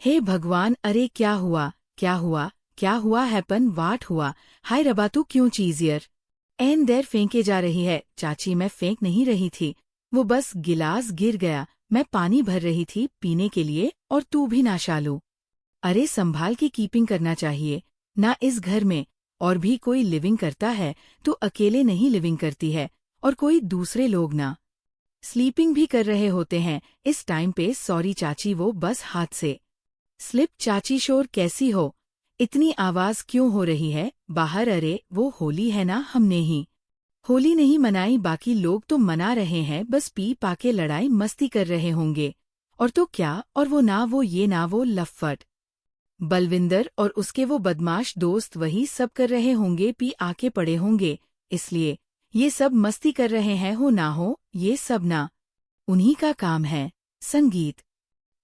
हे भगवान, अरे क्या हुआ, क्या हुआ, क्या हुआ, हैपन वाट हुआ। हाय रबा, तू क्यों चीजियर एन देर फेंके जा रही है। चाची, मैं फेंक नहीं रही थी, वो बस गिलास गिर गया। मैं पानी भर रही थी पीने के लिए, और तू भी ना शालू। अरे संभाल के कीपिंग करना चाहिए ना इस घर में। और भी कोई लिविंग करता है, तू अकेले नहीं लिविंग करती है, और कोई दूसरे लोग ना स्लीपिंग भी कर रहे होते हैं इस टाइम पे। सॉरी चाची, वो बस हाथ से स्लिप। चाची शोर, कैसी हो? इतनी आवाज क्यों हो रही है बाहर? अरे वो होली है ना, हमने ही होली नहीं मनाई, बाकी लोग तो मना रहे हैं, बस पी पाके लड़ाई मस्ती कर रहे होंगे। और तो क्या, और वो ना वो ये ना वो लफट बलविंदर और उसके वो बदमाश दोस्त वही सब कर रहे होंगे, पी आके पड़े होंगे, इसलिए ये सब मस्ती कर रहे हैं। हो ना हो, ये सब ना उन्हीं का काम है। संगीत।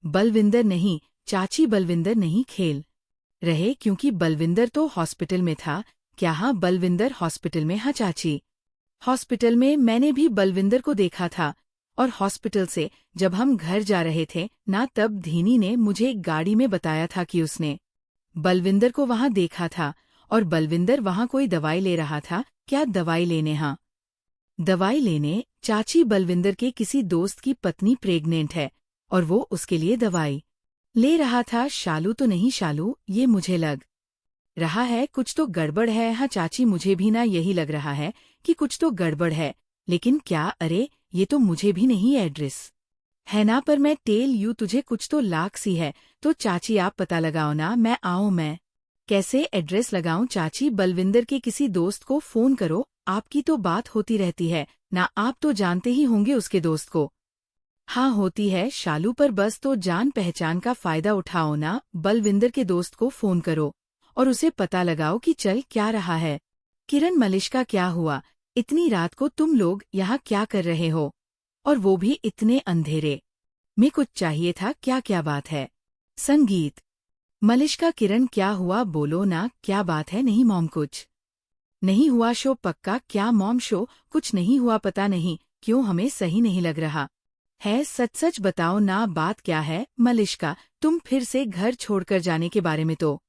बलविंदर नहीं चाची, बलविंदर नहीं खेल रहे, क्योंकि बलविंदर तो हॉस्पिटल में था। क्या? हाँ, बलविंदर हॉस्पिटल में। हाँ चाची, हॉस्पिटल में मैंने भी बलविंदर को देखा था। और हॉस्पिटल से जब हम घर जा रहे थे ना, तब धीनी ने मुझे एक गाड़ी में बताया था कि उसने बलविंदर को वहां देखा था। और बलविंदर वहां कोई दवाई ले रहा था। क्या दवाई लेने? हाँ, दवाई लेने चाची। बलविंदर के किसी दोस्त की पत्नी प्रेग्नेंट है, और वो उसके लिए दवाई ले रहा था। शालू तो नहीं शालू, ये मुझे लग रहा है कुछ तो गड़बड़ है। हाँ चाची, मुझे भी ना यही लग रहा है कि कुछ तो गड़बड़ है, लेकिन क्या? अरे ये तो मुझे भी नहीं एड्रेस है ना, पर मैं टेल यू, तुझे कुछ तो लाक सी है। तो चाची आप पता लगाओ ना, मैं आऊं? मैं कैसे एड्रेस लगाऊं चाची? बलविंदर के किसी दोस्त को फोन करो, आपकी तो बात होती रहती है ना, आप तो जानते ही होंगे उसके दोस्त को। हाँ होती है शालू, पर बस तो जान पहचान का फायदा उठाओ ना। बलविंदर के दोस्त को फोन करो और उसे पता लगाओ कि चल क्या रहा है। किरण, मलिश्का, क्या हुआ? इतनी रात को तुम लोग यहाँ क्या कर रहे हो? और वो भी इतने अंधेरे में? कुछ चाहिए था क्या? क्या बात है? संगीत। मलिश्का, किरण, क्या हुआ? बोलो ना, क्या बात है? नहीं मॉम, कुछ नहीं हुआ। शो पक्का? क्या मॉम, शो कुछ नहीं हुआ? पता नहीं क्यों हमें सही नहीं लग रहा है। सच सच बताओ ना, बात क्या है? मलिश्का, तुम फिर से घर छोड़कर जाने के बारे में तो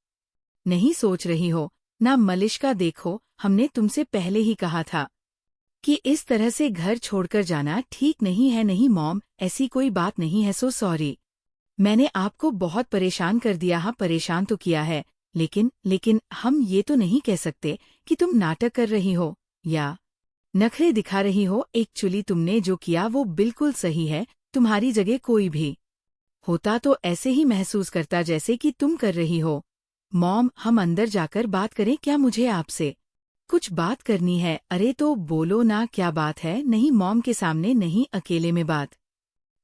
नहीं सोच रही हो ना? मलिश्का देखो, हमने तुमसे पहले ही कहा था कि इस तरह से घर छोड़कर जाना ठीक नहीं है। नहीं मॉम, ऐसी कोई बात नहीं है। सो सॉरी, मैंने आपको बहुत परेशान कर दिया। हाँ, परेशान तो किया है, लेकिन हम ये तो नहीं कह सकते कि तुम नाटक कर रही हो या नखरे दिखा रही हो। एक्चुअली तुमने जो किया वो बिल्कुल सही है। तुम्हारी जगह कोई भी होता तो ऐसे ही महसूस करता जैसे कि तुम कर रही हो। मॉम, हम अंदर जाकर बात करें क्या? मुझे आपसे कुछ बात करनी है। अरे तो बोलो ना, क्या बात है? नहीं मॉम के सामने नहीं, अकेले में बात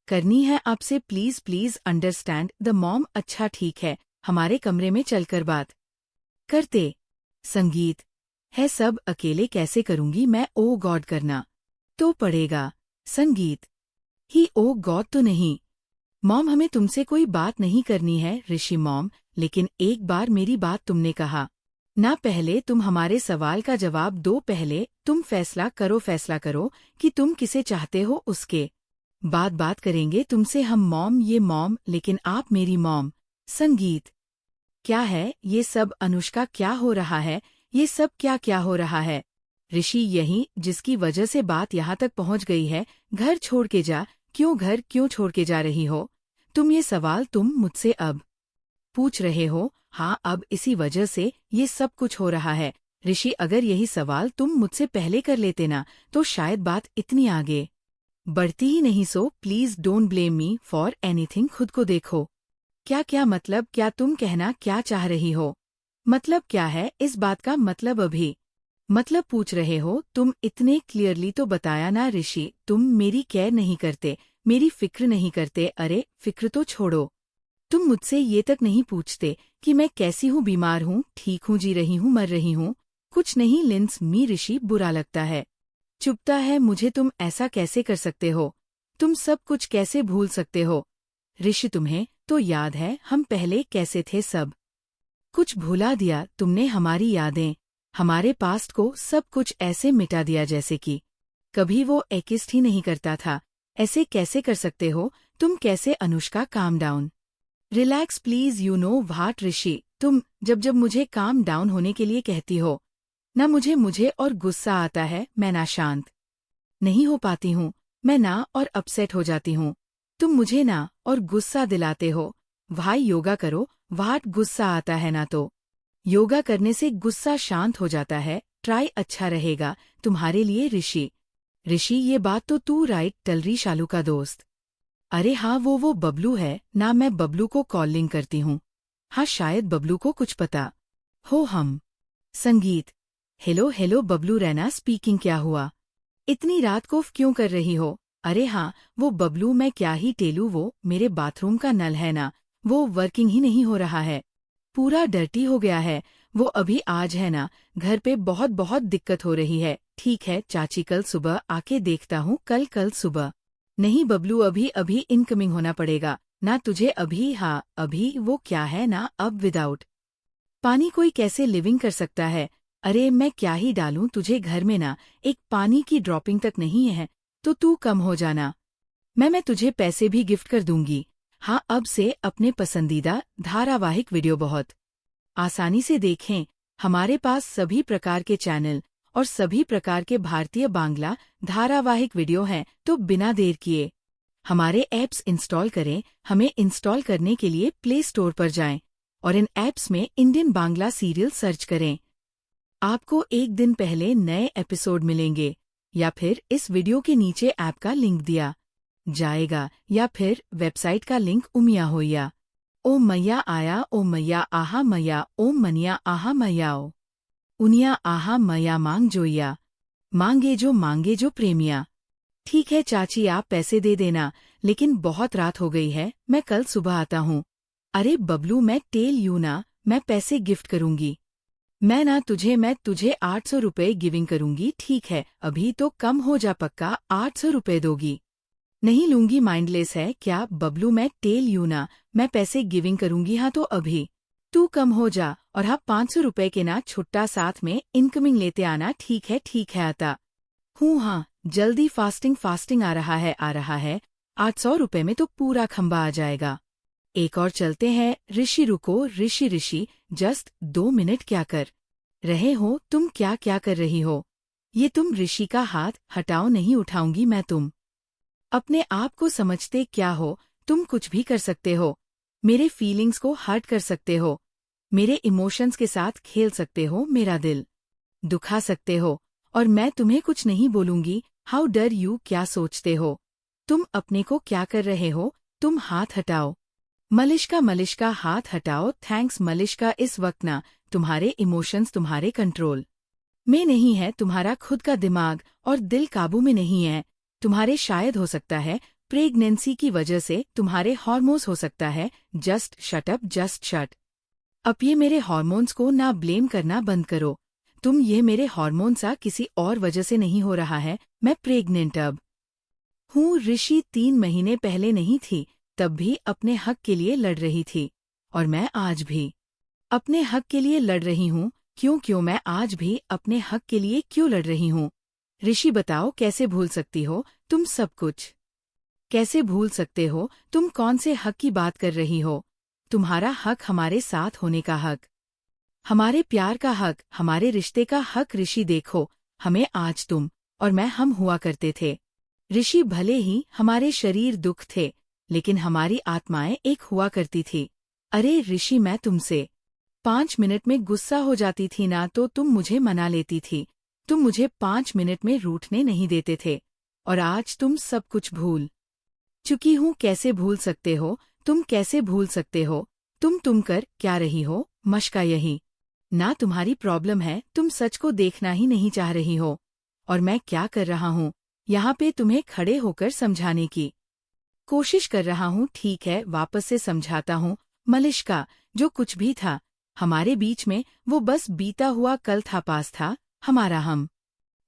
करनी है आपसे। Please please understand the mom. अच्छा ठीक है, हमारे कमरे में चलकर बात करते। संगीत। है सब अकेले कैसे करूंगी मैं? ओ गॉड, करना तो पड़ेगा। संगीत। ही ओ गॉड तो नहीं मॉम, हमें तुमसे कोई बात नहीं करनी है। ऋषि, मॉम, लेकिन एक बार मेरी बात तुमने कहा ना, पहले तुम हमारे सवाल का जवाब दो। पहले तुम फैसला करो कि तुम किसे चाहते हो, उसके बाद बात करेंगे तुमसे हम। मॉम, ये मॉम, लेकिन आप मेरी मॉम। संगीत। क्या है ये सब? अनुष्का, क्या हो रहा है? ये सब क्या क्या हो रहा है? ऋषि, यही जिसकी वजह से बात यहाँ तक पहुँच गई है। घर छोड़ के जा। क्यों घर क्यों छोड़ के जा रही हो तुम? ये सवाल तुम मुझसे अब पूछ रहे हो? हाँ, अब इसी वजह से ये सब कुछ हो रहा है। ऋषि, अगर यही सवाल तुम मुझसे पहले कर लेते ना, तो शायद बात इतनी आगे बढ़ती ही नहीं। So please don't blame me for anything. खुद को देखो। क्या क्या मतलब? क्या तुम कहना क्या चाह रही हो? मतलब क्या है इस बात का? मतलब अभी मतलब पूछ रहे हो तुम? इतने क्लियरली तो बताया ना ऋषि, तुम मेरी केयर नहीं करते, मेरी फिक्र नहीं करते। अरे फिक्र तो छोड़ो, तुम मुझसे ये तक नहीं पूछते कि मैं कैसी हूँ, बीमार हूँ, ठीक हूँ, जी रही हूँ, मर रही हूँ। कुछ नहीं लिंस मी। ऋषि, बुरा लगता है, चुभता है मुझे। तुम ऐसा कैसे कर सकते हो? तुम सब कुछ कैसे भूल सकते हो? ऋषि, तुम्हें तो याद है हम पहले कैसे थे? सब कुछ भुला दिया तुमने, हमारी यादें, हमारे पास्ट को, सब कुछ ऐसे मिटा दिया जैसे कि कभी वो एक्सिस्ट ही नहीं करता था। ऐसे कैसे कर सकते हो तुम? कैसे? Anushka, calm down relax please you know what Rishi, तुम जब जब मुझे काम डाउन होने के लिए कहती हो ना मुझे और गुस्सा आता है, मैं ना शांत नहीं हो पाती हूँ, मैं ना और अपसेट हो जाती हूँ। तुम मुझे ना और गुस्सा दिलाते हो। भाई योगा करो, व्हाट गुस्सा आता है ना तो योगा करने से गुस्सा शांत हो जाता है, ट्राई अच्छा रहेगा तुम्हारे लिए ऋषि। ऋषि ये बात तो तू राइट टलरी शालू का दोस्त। अरे हाँ वो बबलू है ना, मैं बबलू को कॉलिंग करती हूँ। हाँ शायद बबलू को कुछ पता हो। हम संगीत। Hello hello Bablu Raina speaking, क्या हुआ इतनी रात को क्यों कर रही हो? अरे हाँ वो बबलू, मैं क्या ही टेलू, वो मेरे बाथरूम का नल है ना, वो वर्किंग ही नहीं हो रहा है, पूरा डर्टी हो गया है। वो अभी आज है ना घर पे बहुत बहुत दिक्कत हो रही है। ठीक है चाची कल सुबह आके देखता हूँ, कल सुबह। नहीं बबलू अभी अभी इनकमिंग होना पड़ेगा ना तुझे अभी। हाँ अभी वो क्या है ना, अब विदाउट पानी कोई कैसे लिविंग कर सकता है? अरे मैं क्या ही डालूं तुझे घर में ना, एक पानी की ड्रॉपिंग तक नहीं है, तो तू कम हो जाना। मैं तुझे पैसे भी गिफ्ट कर दूंगी। हाँ अब से अपने पसंदीदा धारावाहिक वीडियो बहुत आसानी से देखें। हमारे पास सभी प्रकार के चैनल और सभी प्रकार के भारतीय बांग्ला धारावाहिक वीडियो हैं, तो बिना देर किए हमारे ऐप्स इंस्टॉल करें। हमें इंस्टॉल करने के लिए प्ले स्टोर पर जाएं और इन ऐप्स में इंडियन बांग्ला सीरियल सर्च करें। आपको एक दिन पहले नए एपिसोड मिलेंगे, या फिर इस वीडियो के नीचे ऐप का लिंक दिया जाएगा, या फिर वेबसाइट का लिंक उमिया होया। ओ मैया आया, ओ मैया आहा मैया, ओम मनिया आहा मैयाओ उनिया आहा मैया मांग जोइया, मांगे जो प्रेमिया। ठीक है चाची आप पैसे दे देना, लेकिन बहुत रात हो गई है, मैं कल सुबह आता हूँ। अरे बबलू मैं टेल यू ना, मैं पैसे गिफ्ट करूंगी। मैं तुझे 800 रुपए गिविंग करूंगी। ठीक है अभी तो कम हो जा, पक्का 800 रुपए दोगी? नहीं लूंगी, माइंडलेस है क्या बबलू, मैं टेल यू ना, मैं पैसे गिविंग करूंगी। हाँ तो अभी तू कम हो जा, और हाँ 500 रुपए के ना छुट्टा साथ में इनकमिंग लेते आना। ठीक है आता हूँ। हाँ जल्दी, फास्टिंग आ रहा है। 800 रुपए में तो पूरा खंबा आ जाएगा। एक और चलते हैं। ऋषि रुको, ऋषि जस्ट 2 मिनट, क्या कर रहे हो तुम, क्या कर रही हो? ये तुम ऋषि का हाथ हटाओ, नहीं उठाऊंगी मैं। तुम अपने आप को समझते क्या हो? तुम कुछ भी कर सकते हो, मेरे फीलिंग्स को हर्ट कर सकते हो, मेरे इमोशंस के साथ खेल सकते हो, मेरा दिल दुखा सकते हो, और मैं तुम्हें कुछ नहीं बोलूंगी। हाउ डर यू, क्या सोचते हो तुम अपने को, क्या कर रहे हो तुम? हाथ हटाओ, मलिश का हाथ हटाओ। थैंक्स मलिश का, इस वक्त ना तुम्हारे इमोशंस तुम्हारे कंट्रोल में नहीं है, तुम्हारा खुद का दिमाग और दिल काबू में नहीं है। तुम्हारे शायद हो सकता है प्रेगनेंसी की वजह से तुम्हारे हार्मोन्स, हो सकता है। Just shut up, just shut up. ये मेरे हार्मोन्स को ना ब्लेम करना बंद करो तुम, ये मेरे हार्मोन सा किसी और वजह से नहीं हो रहा है। मैं प्रेग्नेंट अब हूँ ऋषि, 3 महीने पहले नहीं थी, तब भी अपने हक के लिए लड़ रही थी, और मैं आज भी अपने हक के लिए लड़ रही हूँ। क्यों मैं आज भी अपने हक के लिए क्यों लड़ रही हूँ? ऋषि बताओ कैसे भूल सकती हो तुम सब कुछ? कैसे भूल सकते हो तुम? कौन से हक की बात कर रही हो? तुम्हारा हक, हमारे साथ होने का हक, हमारे प्यार का हक, हमारे रिश्ते का हक। ऋषि देखो, हमें आज तुम और मैं हम हुआ करते थे ऋषि, भले ही हमारे शरीर दुख थे, लेकिन हमारी आत्माएं एक हुआ करती थी। अरे ऋषि मैं तुमसे 5 मिनट में गुस्सा हो जाती थी ना, तो तुम मुझे मना लेती थी, तुम मुझे 5 मिनट में रूठने नहीं देते थे, और आज तुम सब कुछ भूल चुकी हूँ। कैसे भूल सकते हो तुम, कैसे भूल सकते हो तुम कर क्या रही हो? मशका यही ना तुम्हारी प्रॉब्लम है, तुम सच को देखना ही नहीं चाह रही हो, और मैं क्या कर रहा हूँ यहाँ पे तुम्हें खड़े होकर समझाने की कोशिश कर रहा हूँ। ठीक है वापस से समझाता हूँ। मलिश्का, जो कुछ भी था हमारे बीच में, वो बस बीता हुआ कल था, पास था हमारा। हम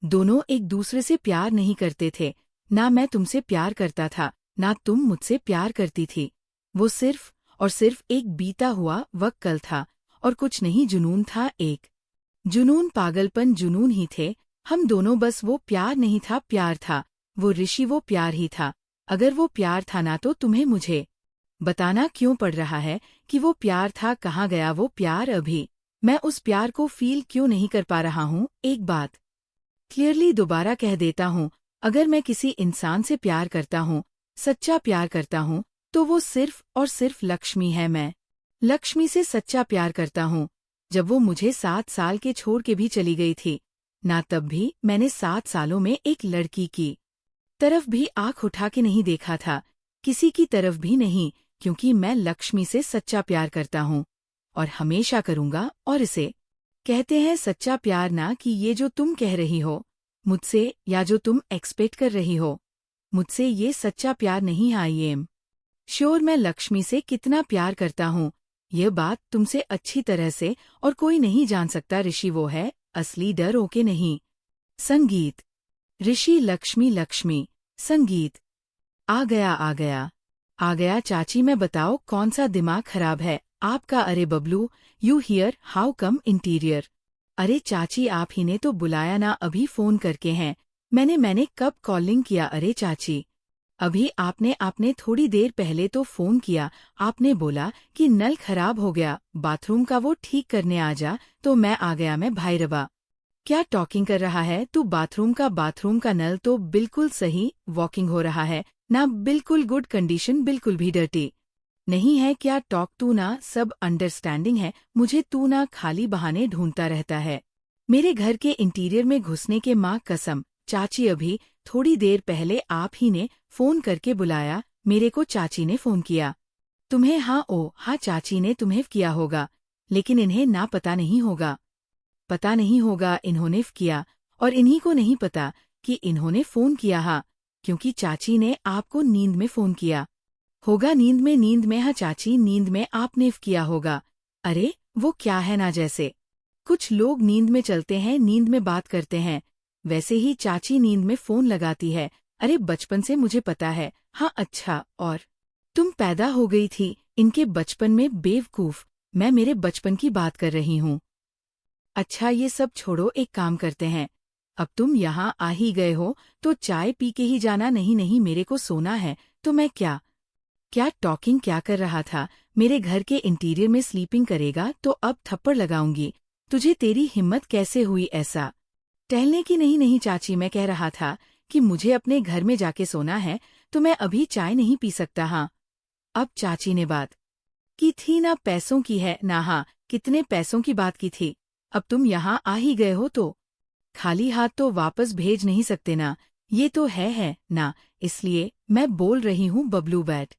दोनों एक दूसरे से प्यार नहीं करते थे, ना मैं तुमसे प्यार करता था, ना तुम मुझसे प्यार करती थी। वो सिर्फ और सिर्फ एक बीता हुआ वक्त कल था, और कुछ नहीं, जुनून था, एक जुनून, पागलपन, जुनून ही थे हम दोनों। बस वो प्यार नहीं था, प्यार था वो ऋषि, वो प्यार ही था। अगर वो प्यार था ना, तो तुम्हें मुझे बताना क्यों पड़ रहा है कि वो प्यार था, कहाँ गया वो प्यार अभी? मैं उस प्यार को फील क्यों नहीं कर पा रहा हूँ? एक बात क्लियरली दोबारा कह देता हूँ, अगर मैं किसी इंसान से प्यार करता हूँ, सच्चा प्यार करता हूँ, तो वो सिर्फ और सिर्फ लक्ष्मी है। मैं लक्ष्मी से सच्चा प्यार करता हूँ। जब वो मुझे 7 साल के छोड़ के भी चली गई थी ना, तब भी मैंने 7 सालों में एक लड़की की तरफ भी आंख उठा के नहीं देखा था, किसी की तरफ भी नहीं, क्योंकि मैं लक्ष्मी से सच्चा प्यार करता हूँ और हमेशा करूँगा। और इसे कहते हैं सच्चा प्यार, ना कि ये जो तुम कह रही हो मुझसे या जो तुम एक्सपेक्ट कर रही हो मुझसे, ये सच्चा प्यार नहीं। आई एम श्योर मैं लक्ष्मी से कितना प्यार करता हूँ, यह बात तुमसे अच्छी तरह से और कोई नहीं जान सकता। ऋषि वो है असली डर, ओके नहीं। संगीत। ऋषि लक्ष्मी लक्ष्मी संगीत। आ गया आ गया आ गया चाची, मैं बताओ कौन सा दिमाग खराब है आपका? अरे Bablu, you here, how come interior? अरे चाची आप ही ने तो बुलाया ना, अभी फोन करके हैं। मैंने कब कॉलिंग किया? अरे चाची अभी आपने थोड़ी देर पहले तो फोन किया, आपने बोला कि नल खराब हो गया बाथरूम का, वो ठीक करने आ जा, तो मैं आ गया। मैं भाई रवा क्या टॉकिंग कर रहा है तू? बाथरूम का नल तो बिल्कुल सही वॉकिंग हो रहा है ना, बिल्कुल गुड कंडीशन, बिल्कुल भी डर्टी नहीं है। क्या टॉक तू ना, सब अंडरस्टैंडिंग है मुझे, तू ना खाली बहाने ढूंढता रहता है मेरे घर के इंटीरियर में घुसने के। माँ कसम चाची अभी थोड़ी देर पहले आप ही ने फोन करके बुलाया मेरे को। चाची ने फोन किया तुम्हें? हाँ ओ हाँ, चाची ने तुम्हें किया होगा, लेकिन इन्हें ना पता नहीं होगा इन्होंने किया, और इन्हीं को नहीं पता कि इन्होंने फोन किया। हाँ, क्योंकि चाची ने आपको नींद में फोन किया होगा। नींद में हाँ चाची, नींद में आपने किया होगा। अरे वो क्या है ना, जैसे कुछ लोग नींद में चलते हैं, नींद में बात करते हैं, वैसे ही चाची नींद में फोन लगाती है। अरे बचपन से मुझे पता है। हाँ अच्छा, और तुम पैदा हो गई थी इनके बचपन में? बेवकूफ, मैं मेरे बचपन की बात कर रही हूँ। अच्छा ये सब छोड़ो, एक काम करते हैं, अब तुम यहाँ आ ही गए हो तो चाय पी के ही जाना। नहीं नहीं, मेरे को सोना है। तो मैं क्या टॉकिंग क्या कर रहा था? मेरे घर के इंटीरियर में स्लीपिंग करेगा तो अब थप्पड़ लगाऊंगी तुझे। तेरी हिम्मत कैसे हुई ऐसा टहलने की? नहीं नहीं चाची, मैं कह रहा था कि मुझे अपने घर में जाके सोना है, तो मैं अभी चाय नहीं पी सकता। हाँ, अब चाची ने बात की थी ना, पैसों की है ना? हाँ, कितने पैसों की बात की थी? अब तुम यहाँ आ ही गए हो तो खाली हाथ तो वापस भेज नहीं सकते ना, ये तो है ना, इसलिए मैं बोल रही हूँ बबलू बैठ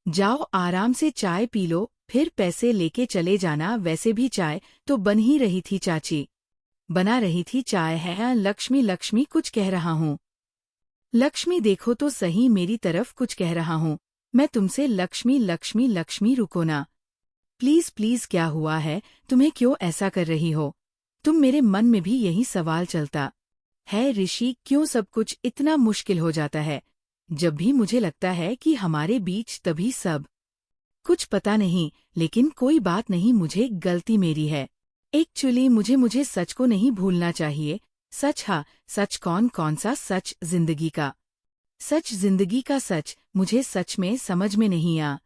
जाओ, आराम से चाय पी लो, फिर पैसे लेके चले जाना। वैसे भी चाय तो बन ही रही थी चाची, बना रही थी चाय। है लक्ष्मी कुछ कह रहा हूँ। लक्ष्मी देखो तो सही मेरी तरफ, कुछ कह रहा हूँ मैं तुमसे। लक्ष्मी रुको ना, प्लीज प्लीज, क्या हुआ है तुम्हें? क्यों ऐसा कर रही हो तुम? मेरे मन में भी यही सवाल चलता है ऋषि, क्यों सब कुछ इतना मुश्किल हो जाता है जब भी मुझे लगता है कि हमारे बीच तभी सब कुछ पता नहीं। लेकिन कोई बात नहीं, मुझे गलती मेरी है एक्चुअली। मुझे सच को नहीं भूलना चाहिए। सच? हाँ सच, कौन सा सच? जिंदगी का सच, जिंदगी का सच। मुझे सच में समझ में नहीं आ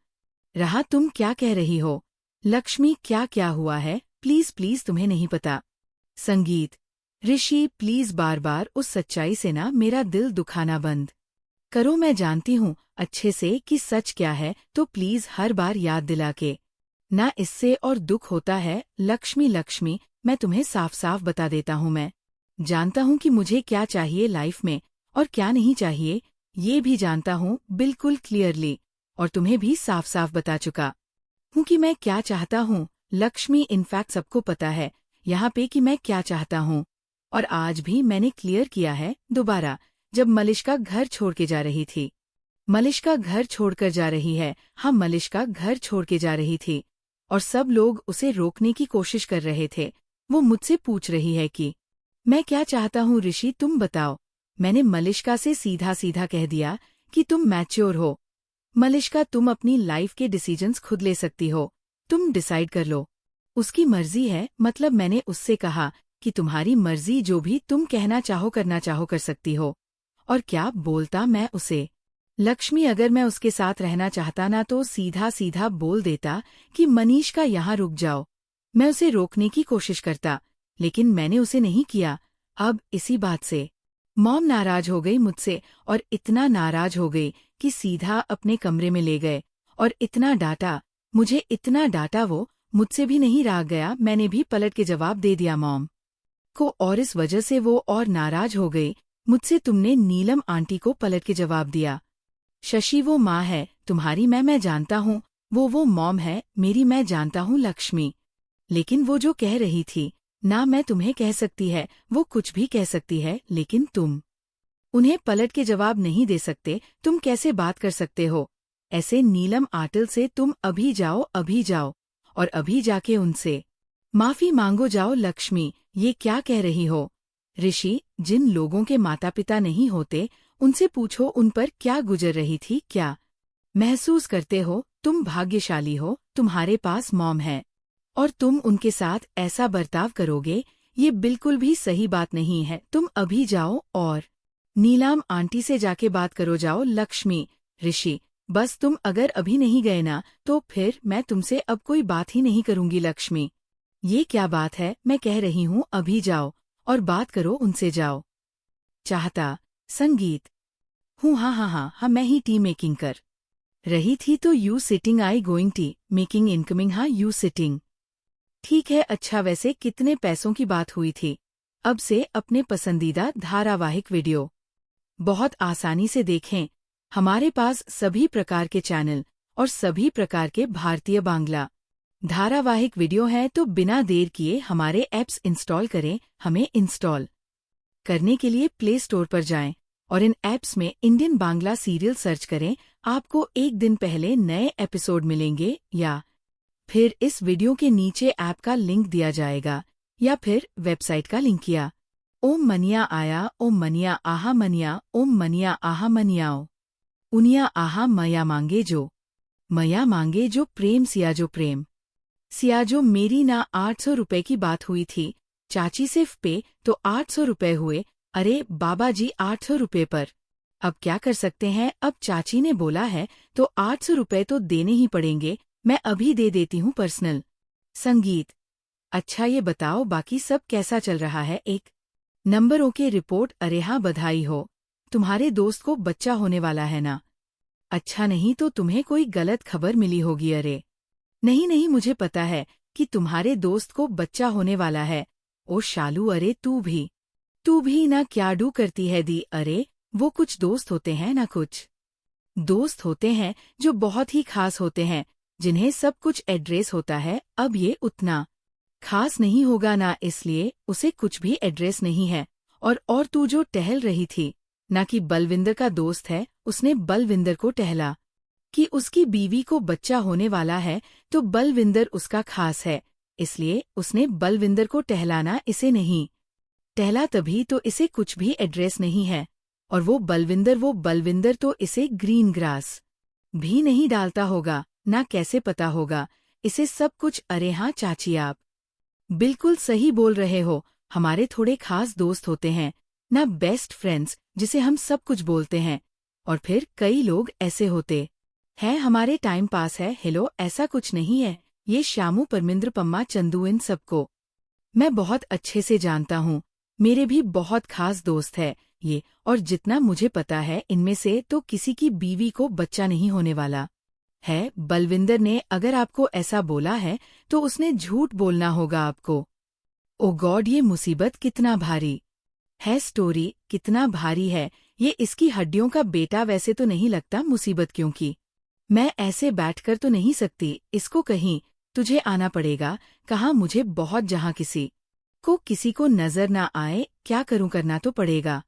रहा तुम क्या कह रही हो। लक्ष्मी क्या हुआ है? प्लीज प्लीज, तुम्हें नहीं पता। संगीत। ऋषि प्लीज बार बार उस सच्चाई से ना मेरा दिल दुखाना बंद करो। मैं जानती हूँ अच्छे से कि सच क्या है, तो प्लीज हर बार याद दिला के ना, इससे और दुख होता है। लक्ष्मी मैं तुम्हें साफ साफ बता देता हूँ, मैं जानता हूँ कि मुझे क्या चाहिए लाइफ में और क्या नहीं चाहिए, ये भी जानता हूँ बिल्कुल क्लियरली, और तुम्हें भी साफ साफ बता चुका हूँ कि मैं क्या चाहता हूँ। लक्ष्मी इनफैक्ट सबको पता है यहाँ पे कि मैं क्या चाहता हूँ, और आज भी मैंने क्लियर किया है दोबारा। जब मलिष्का घर छोड़ के जा रही थी, मलिष्का घर छोड़कर जा रही है। हाँ, मलिष्का घर छोड़ के जा रही थी और सब लोग उसे रोकने की कोशिश कर रहे थे। वो मुझसे पूछ रही है कि मैं क्या चाहता हूँ। ऋषि तुम बताओ। मैंने मलिष्का से सीधा सीधा कह दिया कि तुम मैच्योर हो मलिष्का, तुम अपनी लाइफ के डिसीजंस खुद ले सकती हो, तुम डिसाइड कर लो, उसकी मर्जी है। मतलब मैंने उससे कहा कि तुम्हारी मर्जी, जो भी तुम कहना चाहो करना चाहो कर सकती हो। और क्या बोलता मैं उसे? लक्ष्मी अगर मैं उसके साथ रहना चाहता ना तो सीधा सीधा बोल देता कि मनीष का यहाँ रुक जाओ। मैं उसे रोकने की कोशिश करता, लेकिन मैंने उसे नहीं किया। अब इसी बात से मॉम नाराज हो गई मुझसे, और इतना नाराज हो गई कि सीधा अपने कमरे में ले गए और इतना डांटा, मुझे इतना डांटा वो मुझसे भी नहीं रहा गया। मैंने भी पलट के जवाब दे दिया मॉम को, और इस वजह से वो और नाराज हो गई मुझसे। तुमने नीलम आंटी को पलट के जवाब दिया। शशि वो माँ है तुम्हारी, मैं जानता हूँ। वो मॉम है मेरी, मैं जानता हूँ लक्ष्मी। लेकिन वो जो कह रही थी ना, मैं तुम्हें कह सकती है, वो कुछ भी कह सकती है, लेकिन तुम उन्हें पलट के जवाब नहीं दे सकते। तुम कैसे बात कर सकते हो ऐसे नीलम आंटी से? तुम अभी जाओ और अभी जाके उनसे माफी मांगो जाओ। लक्ष्मी ये क्या कह रही हो? ऋषि, जिन लोगों के माता पिता नहीं होते उनसे पूछो उन पर क्या गुजर रही थी, क्या महसूस करते हो। तुम भाग्यशाली हो, तुम्हारे पास मॉम है और तुम उनके साथ ऐसा बर्ताव करोगे, ये बिल्कुल भी सही बात नहीं है। तुम अभी जाओ और नीलम आंटी से जाके बात करो जाओ। लक्ष्मी, ऋषि, बस तुम अगर अभी नहीं गए ना तो फिर मैं तुमसे अब कोई बात ही नहीं करूंगी। लक्ष्मी, ये क्या बात है? मैं कह रही हूँ अभी जाओ और बात करो उनसे, जाओ। चाहता संगीत हूँ, हाँ, मैं ही टी मेकिंग कर रही थी तो you sitting, I going T making incoming. हाँ यू सिटिंग, ठीक है। अच्छा वैसे कितने पैसों की बात हुई थी? अब से अपने पसंदीदा धारावाहिक वीडियो बहुत आसानी से देखें। हमारे पास सभी प्रकार के चैनल और सभी प्रकार के भारतीय बांग्ला धारावाहिक वीडियो हैं, तो बिना देर किए हमारे ऐप्स इंस्टॉल करें। हमें इंस्टॉल करने के लिए प्ले स्टोर पर जाएं और इन ऐप्स में इंडियन बांग्ला सीरियल सर्च करें। आपको एक दिन पहले नए एपिसोड मिलेंगे, या फिर इस वीडियो के नीचे ऐप का लिंक दिया जाएगा, या फिर वेबसाइट का लिंक किया। ओम मनिया आया, ओम मनिया आहा मनिया, ओम मनिया आहा मनियाओ। उनिया आहा मया मांगे जो प्रेम, सियाजो प्रेम सियाजो मेरी ना। 800 रुपए की बात हुई थी चाची सिर्फ पे, तो 800 रुपए हुए। अरे बाबा जी 800 रुपए पर अब क्या कर सकते हैं? अब चाची ने बोला है तो 800 रुपए तो देने ही पड़ेंगे। मैं अभी दे देती हूँ पर्सनल। संगीत, अच्छा ये बताओ बाकी सब कैसा चल रहा है? एक नंबर ओके रिपोर्ट। अरे हाँ बधाई हो, तुम्हारे दोस्त को बच्चा होने वाला है ना? अच्छा नहीं तो तुम्हें कोई गलत खबर मिली होगी। अरे नहीं, मुझे पता है कि तुम्हारे दोस्त को बच्चा होने वाला है। ओ शालू, अरे तू भी ना क्या डू करती है दी? अरे वो कुछ दोस्त होते हैं ना, कुछ दोस्त होते हैं जो बहुत ही खास होते हैं, जिन्हें सब कुछ एड्रेस होता है। अब ये उतना खास नहीं होगा ना, इसलिए उसे कुछ भी एड्रेस नहीं है। और तू जो टहल रही थी ना कि बलविंदर का दोस्त है, उसने बलविंदर को टहला कि उसकी बीवी को बच्चा होने वाला है, तो बलविंदर उसका खास है, इसलिए उसने बलविंदर को टहलाना। इसे नहीं टहला तभी तो इसे कुछ भी एड्रेस नहीं है। और वो बलविंदर तो इसे ग्रीन ग्रास भी नहीं डालता होगा ना, कैसे पता होगा इसे सब कुछ? अरे हाँ चाची, आप बिल्कुल सही बोल रहे हो। हमारे थोड़े खास दोस्त होते हैं ना, बेस्ट फ्रेंड्स जिसे हम सब कुछ बोलते हैं। और फिर कई लोग ऐसे होते हैं हमारे टाइम पास है। हेलो, ऐसा कुछ नहीं है। ये श्यामू, परमिंद्र, पम्मा, चंदू, इन सबको मैं बहुत अच्छे से जानता हूँ। मेरे भी बहुत खास दोस्त है ये, और जितना मुझे पता है इनमें से तो किसी की बीवी को बच्चा नहीं होने वाला है। बलविंदर ने अगर आपको ऐसा बोला है तो उसने झूठ बोलना होगा आपको। ओ गॉड, ये मुसीबत कितना भारी है। स्टोरी कितना भारी है ये। इसकी हड्डियों का बेटा वैसे तो नहीं लगता मुसीबत, क्योंकि मैं ऐसे बैठकर तो नहीं सकती इसको। कहीं तुझे आना पड़ेगा। कहा मुझे बहुत, जहाँ किसी को नजर ना आए। क्या करूं, करना तो पड़ेगा।